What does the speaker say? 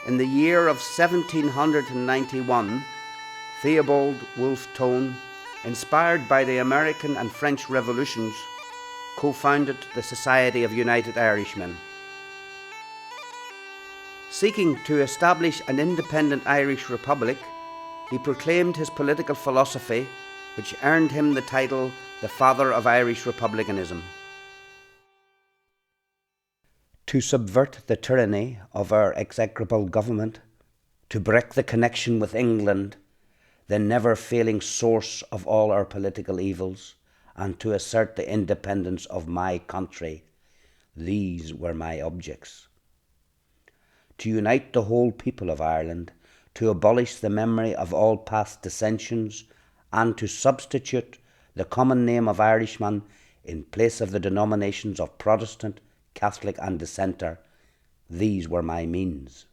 In the year of 1791, Theobald Wolfe Tone, inspired by the American and French revolutions, co-founded the Society of United Irishmen. Seeking to establish an independent Irish republic, he proclaimed his political philosophy, which earned him the title the Father of Irish Republicanism. To subvert the tyranny of our execrable government, to break the connection with England, the never-failing source of all our political evils, and to assert the independence of my country, these were my objects. To unite the whole people of Ireland, to abolish the memory of all past dissensions, and to substitute the common name of Irishman in place of the denominations of Protestant, Catholic and Dissenter, these were my means.